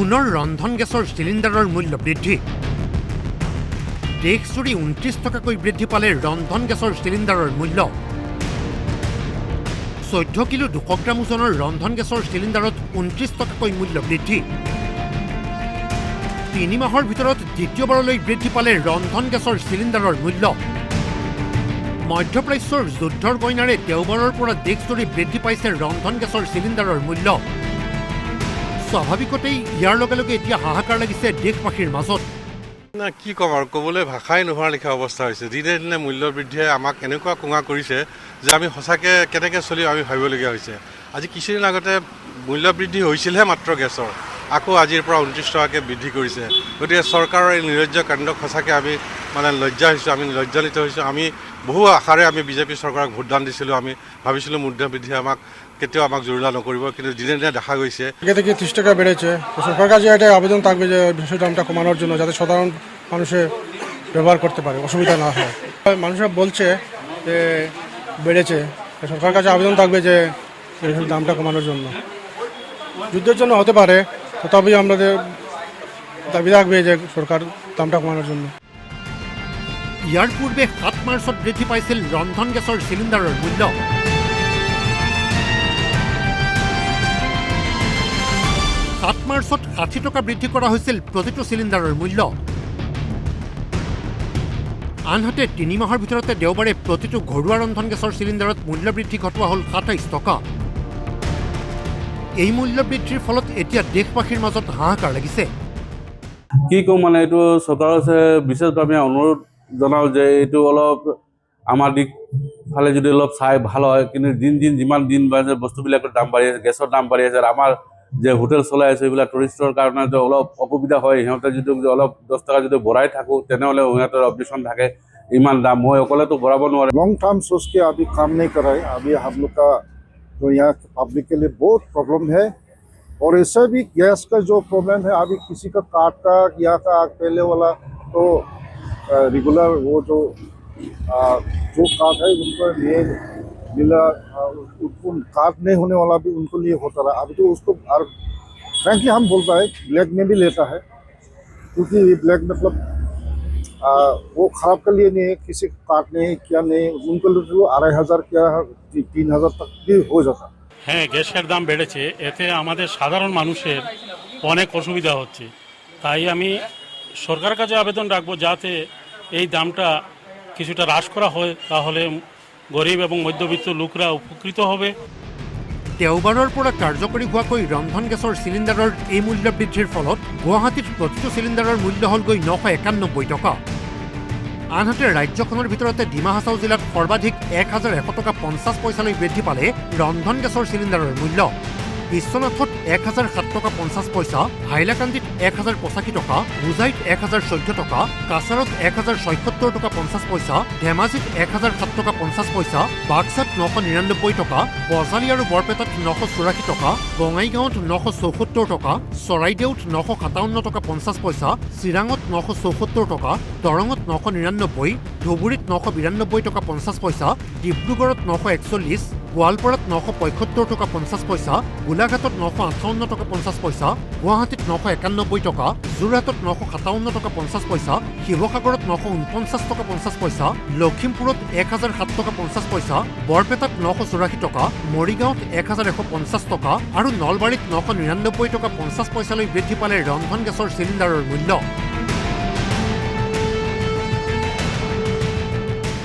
পুনৰ ৰন্ধন গেছৰ চিলিণ্ডাৰৰ মূল্য বৃদ্ধি দেশজুৰি ২৯ টকাকৈ বৃদ্ধি পালে ৰন্ধন গেছৰ চিলিণ্ডাৰৰ মূল্য ১৪ কিলো ২০০ গ্ৰাম ওজনৰ ৰন্ধন গেছৰ চিলিণ্ডাৰত ২৯ টকাকৈ মূল্য বৃদ্ধি ৩ মাহৰ ভিতৰত দ্বিতীয়বাৰলৈ বৃদ্ধি পালে ৰন্ধন গেছৰ চিলিণ্ডাৰৰ মূল্য মধ্যপ্ৰাচ্যৰ যুদ্ধৰ গইনাৰে দেওবাৰৰ পৰা দেশজুৰি বৃদ্ধি পাইছে ৰন্ধন গেছৰ চিলিণ্ডাৰৰ মূল্য স্বাভাৱিকতেই ইয়াৰ লগে লগে এতিয়া হাহাকাৰ লাগিছে দেশবাসীৰ মাজত না কি ক'ম আৰু ক'বলৈ ভাষাই নোহোৱাৰ লেখীয়া অৱস্থা হৈছে দিনে দিনে মূল্য বৃদ্ধিয়ে আমাক এনেকুৱা কোঙা কৰিছে যে আমি সঁচাকৈ কেনেকৈ চলিম আমি ভাবিবলগীয়া হৈছে আজি কিছুদিন আগতে মূল্য বৃদ্ধি হৈছিলহে মাত্ৰ গেছৰ আকৌ আজিৰ পৰা ২৯ টকাকৈ বৃদ্ধি কৰিছে গতিকে চৰকাৰৰ এই নিৰজ্য কাণ্ডক সঁচাকৈ আমি লজ্জা হৈছোঁ আমি লজ্জান্বিত হৈছোঁ আমি বহু আশাৰে আমি বিজেপি চৰকাৰক ভোটদান দিছিলোঁ আমি ভাবিছিলোঁ মূল্য বৃদ্ধিয়ে আমাক কেতিয়াও আমাক জুৰুলা নকৰিব কিন্তু দিনে দিনে দেখা গৈছে থেকে 30 টাকা বেড়েছে সরকার কাছে এটা আবেদন থাকবে যে বিষয়টা দামটা কমানোর জন্য যাতে সাধারণ মানুষে ব্যবহার করতে পারে অসুবিধা না হয় মানুষরা বলছে যে বেড়েছে সরকার কাছে আবেদন থাকবে যে দামটা কমানোর জন্য যুদ্ধের জন্য হতে পারে তথাপি আমাদের দাবি থাকবে যে সরকার দামটা কমানোর জন্য ইয়াৰ পূৰ্বে ৭ মাৰ্চত বৃদ্ধি পাইছিল ৰন্ধন গেছৰ চিলিণ্ডাৰৰ মূল্য ৭ মাৰ্চত ৬০ টকা বৃদ্ধি কৰা হৈছিল প্ৰতিটো চিলিণ্ডাৰৰ মূল্য আনহাতে ৩ মাহৰ ভিতৰতে দেওবাৰে প্ৰতিটো ঘৰুৱা ৰন্ধন গেছৰ চিলিণ্ডাৰত মূল্য বৃদ্ধি ঘটোৱা হ'ল ২৭ টকা এই মূল্য বৃদ্ধিৰ ফলত এতিয়া দেশবাসীৰ মাজত হাহাকাৰ লাগিছে কি কম মানে এইটো চৰকাৰৰ বিশেষভাৱে অনুৰোধ জনাওঁ যে এইটো অলপ আমাৰ দিক ফালে যদি অলপ চাই ভাল হয় কিন্তু দিন যিমান দিন বাঢ়িছে বস্তুবিলাকৰ দাম বাঢ়ি আছে গেছৰ দাম বাঢ়ি আছে আমাৰ যে হোটেল চলাই আছে এইবিলাক টুৰিষ্টৰ কাৰণে যে অলপ অসুবিধা হয় সিহঁতে যদি অলপ 10 টকা যদি বঢ়াই থাকোঁ তেনেহ'লে সিহঁতৰ অবজেকশ্যন থাকে ইমান দাম মই অকলেতো বঢ়াব নোৱাৰিম लॉन्ग टर्म सोच के अभी काम नहीं कर रहे अभी हम लोग का तो यहाँ पब्लिक के लिए बहुत प्रॉब्लम है और ऐसे भी गैस का जो प्रॉब्लम है अभी किसी का कार्ड का या का पहले वाला तो रेगुलर वो जो कार्ड है उनको लिए मिला उनको कार्ड नहीं होने वाला भी उनको लिए होता रहा अभी तो उसको और फ्रैंकली हम बोलता है ब्लैक में भी लेता है क्योंकि ब्लैक मतलब वो खराब के लिए नहीं है किसी कार्ड नहीं क्या नहीं उनको 2500 क्या 3000 तक भी हो जाता হ্যাঁ গ্যাসের দাম বেড়েছে এতে আমাদের সাধারণ মানুষের অনেক অসুবিধা হচ্ছে তাই আমি সরকারের কাছে আবেদন রাখবো যাতে এই দামটা কিছুটা হ্রাস করা হয় তাহলে গরিব এবং মধ্যবিত্ত লোকরা উপকৃত হবে দেওবাৰৰ পৰা কাৰ্যকৰী হোৱাকৈ ৰন্ধন গেছৰ চিলিণ্ডাৰৰ এই মূল্য বৃদ্ধিৰ ফলত গুৱাহাটীত প্ৰতিটো চিলিণ্ডাৰৰ মূল্য হ'লগৈ ৯৯১ টকা আনহাতে ৰাজ্যখনৰ ভিতৰতে ডিমা হাছাও জিলাত সৰ্বাধিক ১,১০০ টকা ৫০ পইচালৈ বৃদ্ধি পালে ৰন্ধন গেছৰ চিলিণ্ডাৰৰ মূল্য বিশ্বনাথত ১,০০৭ টকা ৫০ পইচা হাইলাকান্দিত ১,০৮৫ টকা হোজাইত ১,০১৪ টকা কাছাৰত ১,০৭৬ টকা ৫০ পইচা ধেমাজিত ১,০০৭ টকা ৫০ পইচা বাক্সাত ৯৯৯ টকা বজালী আৰু বৰপেটাত ৯৮৪ টকা বঙাইগাঁৱত ৯৭৪ টকা চৰাইদেউত ৯৫৭ টকা ৫০ পইচা চিৰাঙত ৯৭৪ টকা দৰঙত ৯৯৯ ধুবুৰীত ৯৯২ টকা ৫০ পইচা ডিব্ৰুগড়ত ৯৪১ গোৱালপাৰাত ৯৭৫ টকা ৫০ পইচা গোলাঘাটত ৯৫৮ টকা ৫০ পইচা গুৱাহাটীত ৯৯১ টকা যোৰহাটত ৯৫৭ টকা ৫০ পইচা শিৱসাগৰত ৯৪৯ টকা ৫০ পইচা লখিমপুৰত ১,০০৭ টকা ৫০ পইচা বৰপেটাত ৯৮৪ টকা মৰিগাঁৱত ১,১৫০ টকা আৰু নলবাৰীত ৯৯৯ টকা ৫০ পইচালৈ বৃদ্ধি পালে ৰন্ধন গেছৰ চিলিণ্ডাৰৰ মূল্য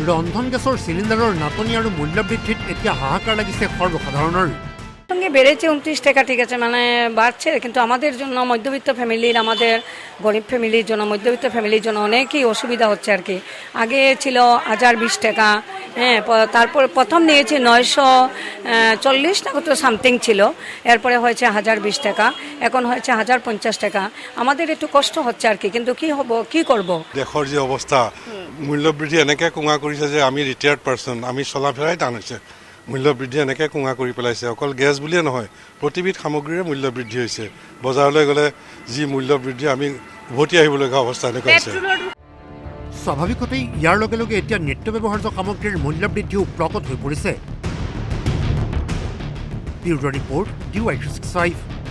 ৰন্ধন গেছৰ চিলিণ্ডাৰৰ নাটনি আৰু মূল্য বৃদ্ধিত এতিয়া হাহাকাৰ লাগিছে সৰ্বসাধাৰণৰ সঙ্গে বেড়েছে 29 টাকা ঠিক আছে মানে বাড়ছে কিন্তু আমাদের জন্য মধ্যবিত্ত ফ্যামিলির আমাদের গরিব ফ্যামিলির জন্য মধ্যবিত্ত ফ্যামিলির জন্য অনেকই অসুবিধা হচ্ছে আর কি আগে ছিল 1020 টাকা হ্যাঁ তারপর প্রথম নিয়েছে 940 টাকা তো সামথিং ছিল এরপরে হয়েছে 1020 টাকা এখন হয়েছে 1050 টাকা আমাদের একটু কষ্ট হচ্ছে আর কি কিন্তু কি হব কি করব দেশৰ যে অৱস্থা মূল্য বৃদ্ধি এনেকৈ কোঙা কৰিছে যে আমি ৰিটায়াৰ্ড পাৰ্চন আমি চলা ফেৰাই টান হৈছে মূল্য বৃদ্ধি এনেকৈ কোঙা কৰি পেলাইছে অকল গেছ বুলিয়ে নহয় প্ৰতিবিধ সামগ্ৰীৰে মূল্য বৃদ্ধি হৈছে বজাৰলৈ গ'লে যি মূল্য বৃদ্ধি আমি উভতি আহিবলগীয়া অৱস্থা এনেকুৱা হৈছে স্বাভাৱিকতেই ইয়াৰ লগে লগে এতিয়া নিত্য ব্যৱহাৰ্য সামগ্ৰীৰ মূল্য বৃদ্ধিও প্ৰকট হৈ পৰিছে ব্যুৰ' ৰিপৰ্ট DY365